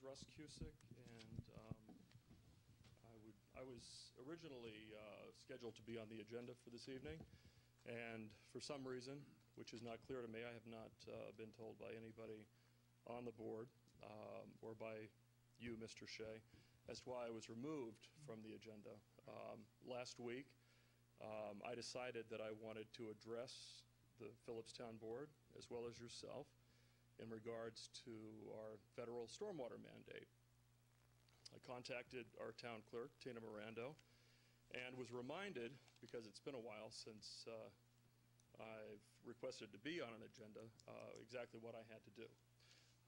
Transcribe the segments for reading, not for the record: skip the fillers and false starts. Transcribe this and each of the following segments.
is Russ Cusick, and I was originally scheduled to be on the agenda for this evening, and for some reason, which is not clear to me, I have not been told by anybody on the board or by you, Mr. Shea, as to why I was removed from the agenda. Last week, I decided that I wanted to address the Philipstown board, as well as yourself, in regards to our federal stormwater mandate. I contacted our town clerk, Tina Mirando, and was reminded, because it's been a while since I've requested to be on an agenda, exactly what I had to do.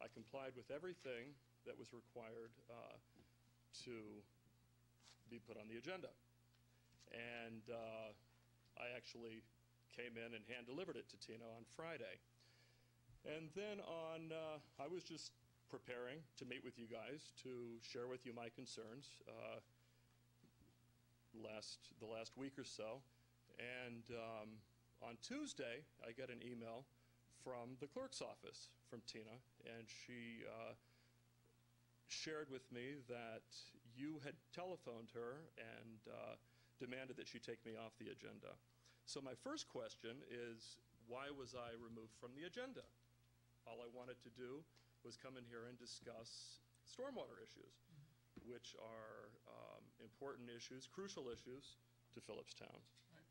I complied with everything that was required to be put on the agenda. And I actually came in and hand-delivered it to Tina on Friday. And then I was just preparing to meet with you guys to share with you my concerns the last week or so. And on Tuesday, I got an email from the clerk's office from Tina, and she shared with me that you had telephoned her and demanded that she take me off the agenda. So my first question is, why was I removed from the agenda? All I wanted to do was come in here and discuss stormwater issues, which are important issues, crucial issues to Philipstown. Right.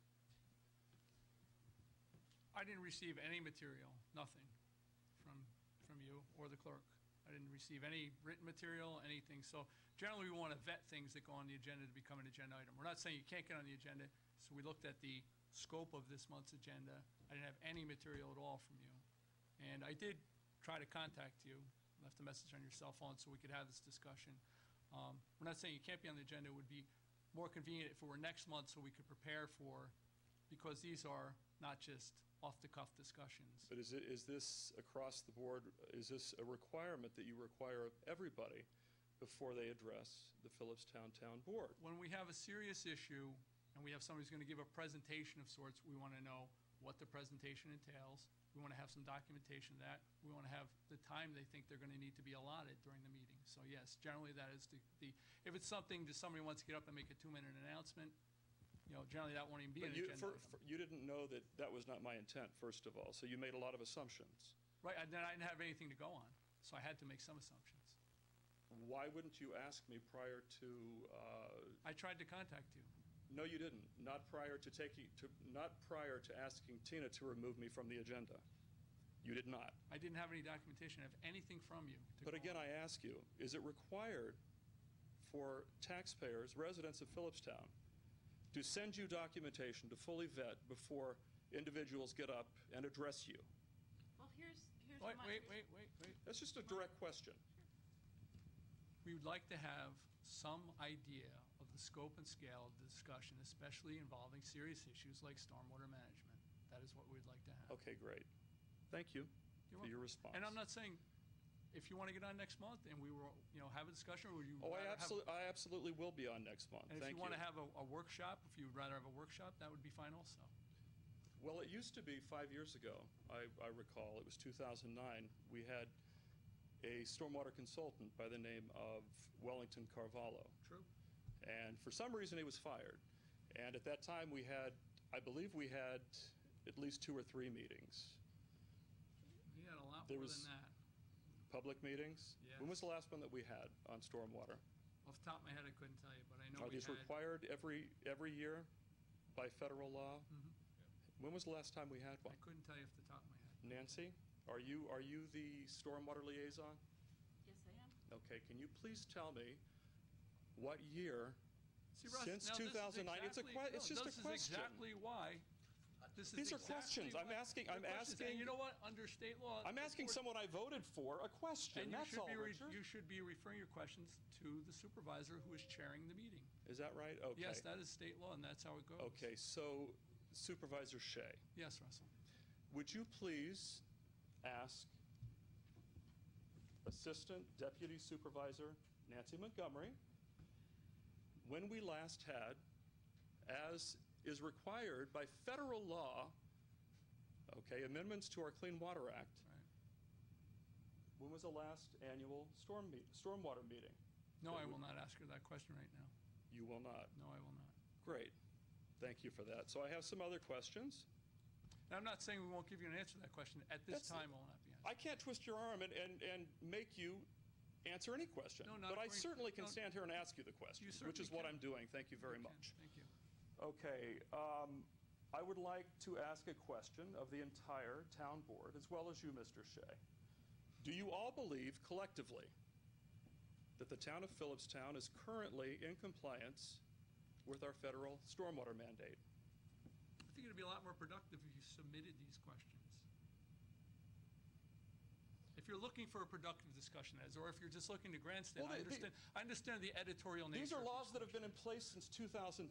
I didn't receive any material, nothing, from you or the clerk. I didn't receive any written material, anything. So generally we want to vet things that go on the agenda to become an agenda item. We're not saying you can't get on the agenda. So we looked at the scope of this month's agenda. I didn't have any material at all from you. And I did try to contact you, left a message on your cell phone so we could have this discussion. We're not saying you can't be on the agenda. It would be more convenient if it were next month so we could prepare for, because these are not just off-the-cuff discussions. But is this across the board, is this a requirement that you require of everybody before they address the Philipstown Town Board? When we have a serious issue and we have somebody who's going to give a presentation of sorts, we want to know what the presentation entails. We want to have some documentation of that. We want to have the time they think they're going to need to be allotted during the meeting. So yes, generally that is the if it's something that somebody wants to get up and make a 2-minute announcement, you know, generally that won't even be an agenda item. You didn't know that that was not my intent, first of all, so you made a lot of assumptions. Right, and then I didn't have anything to go on, so I had to make some assumptions. Why wouldn't you ask me prior to... I tried to contact you. No, you didn't. Not prior to asking Tina to remove me from the agenda. You did not. I didn't have any documentation of anything from you. But again, I ask you, is it required for taxpayers, residents of Philipstown, to send you documentation to fully vet before individuals get up and address you? Well, here's Wait. That's just a direct question. We would like to have some idea of the scope and scale of the discussion, especially involving serious issues like stormwater management. That is what we'd like to have. Okay, great. Thank you for your response. And I'm not saying if you want to get on next month and we will, have a discussion, or would you? Oh, I absolutely will be on next month. And if you want to have a workshop, if you would rather have a workshop, that would be fine also. Well, it used to be 5 years ago. I recall it was 2009. We had a stormwater consultant by the name of Wellington Carvalho. True. And for some reason he was fired. And at that time we had, I believe we had at least 2 or 3 meetings. We had a lot more than that. Public meetings? Yes. When was the last one that we had on stormwater? Off the top of my head, I couldn't tell you, but I know Are these required every year by federal law? Mm-hmm. When was the last time we had one? I couldn't tell you off the top of my head. Nancy, are you the stormwater liaison? Yes, I am. Okay, can you please tell me what year Russ, since 2009? It's just a question. This is exactly why. These are questions. I'm asking. And you know what? Under state law, I'm asking someone I voted for a question. And that's all, Richard. You should be referring your questions to the supervisor who is chairing the meeting. Is that right? Okay. Yes, that is state law, and that's how it goes. Okay, so Supervisor Shea. Yes, Russell. Would you please ask Assistant Deputy Supervisor Nancy Montgomery when we last had, as is required by federal law, okay, amendments to our Clean Water Act, Right. when was the last annual stormwater meeting? No, I will not ask her that question right now. You will not. No, I will not. Great. Thank you for that. So I have some other questions. And I'm not saying we won't give you an answer to that question. At this time, it will not be answered. I can't twist your arm and make you answer any question. No, not but I according- certainly can no. stand here and ask you the question, You which is certainly what can. I'm doing. Thank you very You much. can. Thank you. Okay. I would like to ask a question of the entire town board, as well as you, Mr. Shea. Do you all believe collectively that the town of Philipstown is currently in compliance with our federal stormwater mandate? I think it'd be a lot more productive if you submitted these questions. If you're looking for a productive discussion, or if you're just looking to grandstand, Well, I understand the editorial nature. These are of laws that have been in place since 2003.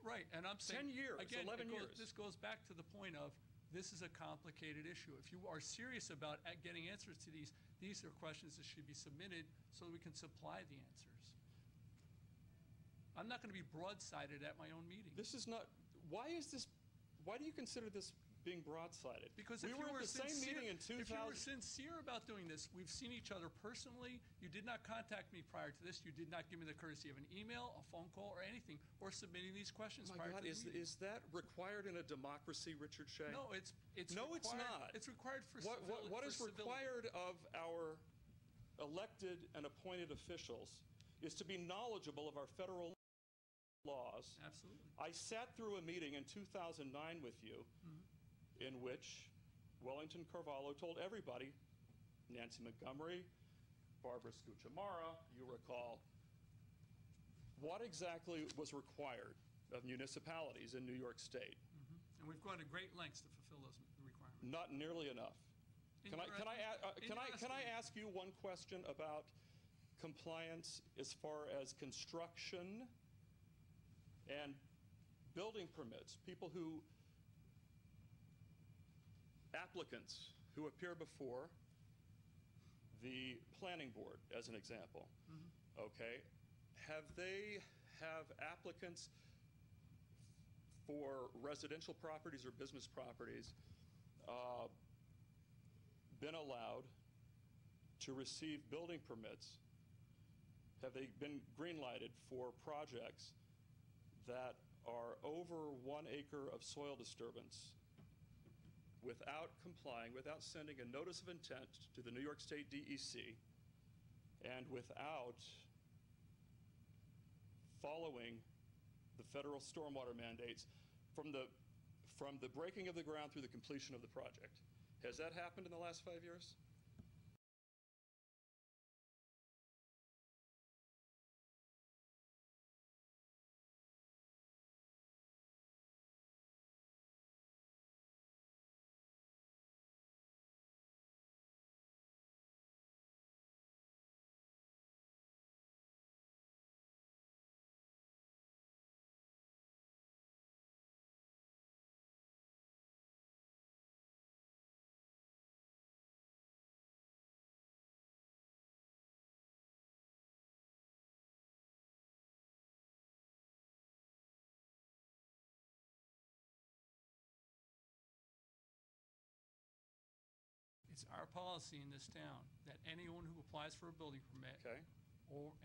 Right, and I'm saying 10 years, again, 11 years. This goes back to the point of this is a complicated issue. If you are serious about getting answers to these are questions that should be submitted so that we can supply the answers. I'm not going to be broadsided at my own meeting. This is not. Why do you consider this being broadsided? Because we if were you were at the same meeting in 2000. If you were sincere about doing this, we've seen each other personally. You did not contact me prior to this. You did not give me the courtesy of an email, a phone call, or anything, or submitting these questions My prior God, to the meeting. is that required in a democracy, Richard Shea? No, it's No, required, it's not. It's required for What is civility. required of our elected and appointed officials is to be knowledgeable of our federal laws. Absolutely. I sat through a meeting in 2009 with you in which Wellington Carvalho told everybody, Nancy Montgomery, Barbara Scuchamara, you recall, what exactly was required of municipalities in New York State. And we've gone to great lengths to fulfill those requirements. Not nearly enough. Can I ask you one question about compliance as far as construction and building permits? Applicants who appear before the planning board, as an example, okay, have applicants for residential properties or business properties been allowed to receive building permits? Have they been green-lighted for projects that are over 1 acre of soil disturbance without complying, without sending a notice of intent to the New York State DEC, and without following the federal stormwater mandates from the breaking of the ground through the completion of the project? Has that happened in the last 5 years? It's our policy in this town that anyone who applies for a building permit Okay.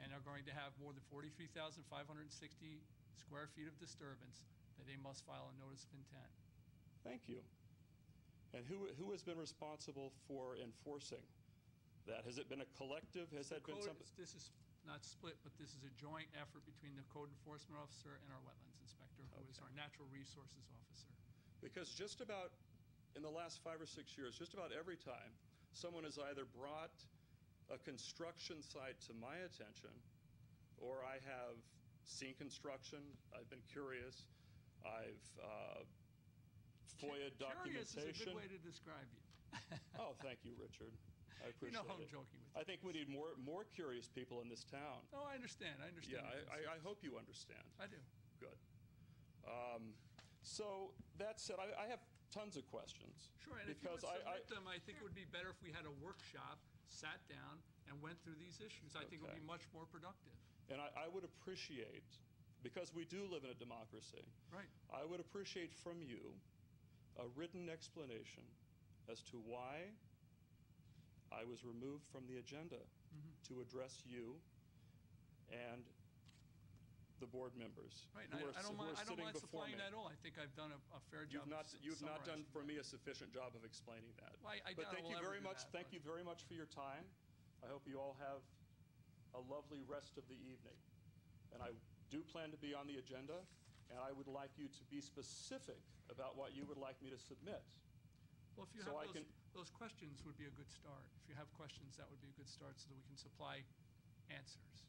and are going to have more than 43,560 square feet of disturbance, that they must file a notice of intent. Thank you. And who has been responsible for enforcing that? Has it been a collective? Has that been something? This is not split, but this is a joint effort between the code enforcement officer and our wetlands inspector, who is our natural resources officer. Because just about in the last 5 or 6 years, just about every time someone has either brought a construction site to my attention, or I have seen construction, I've been curious, I've FOIA documentation. Curious is a good way to describe you. Oh, thank you, Richard. I appreciate You know how I'm it. joking with you. I think we need more curious people in this town. No, I understand. Yeah, your I concerns. hope you understand. I do. Good. So that said, I have tons of questions. Sure, and if you would because submit them, I think it would be better if we had a workshop, sat down, and went through these issues. I think it would Okay. be much more productive. And I would appreciate, because we do live in a democracy, Right. I would appreciate from you a written explanation as to why I was removed from the agenda to address you and the board members Right, who and are I don't sitting mind before supplying me. that at all. I think I've done a fair job You've not, of you've not done summarizing for that. me a sufficient job of explaining that. Well, I But doubt thank I will you very ever do much, that, thank but- you very much for your time. I hope you all have a lovely rest of the evening. And I do plan to be on the agenda, and I would like you to be specific about what you would like me to submit. Well, if you So have I those questions would be a good start. If you have questions, that would be a good start so that we can supply answers.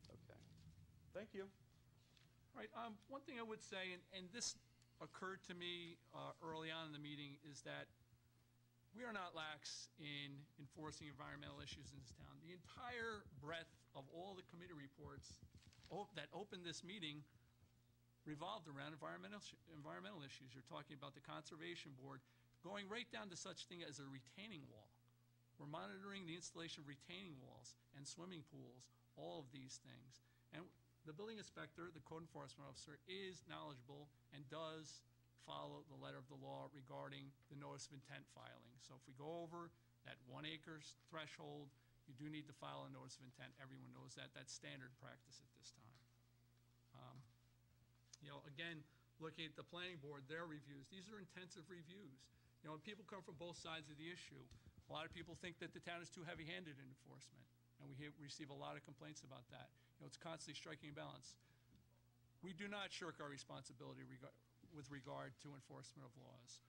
Okay. Thank you. All right, one thing I would say, and this occurred to me early on in the meeting, is that we are not lax in enforcing environmental issues in this town. The entire breadth of all the committee reports that opened this meeting revolved around environmental issues. You're talking about the Conservation Board, going right down to such thing as a retaining wall. We're monitoring the installation of retaining walls and swimming pools, all of these things. And the building inspector, the code enforcement officer, is knowledgeable and does follow the letter of the law regarding the notice of intent filing. So if we go over that 1 acre threshold, you do need to file a notice of intent. Everyone knows that. That's standard practice at this time. Again, looking at the planning board, their reviews, these are intensive reviews. And people come from both sides of the issue. A lot of people think that the town is too heavy-handed in enforcement, and we receive a lot of complaints about that. It's constantly striking a balance. We do not shirk our responsibility with regard to enforcement of laws.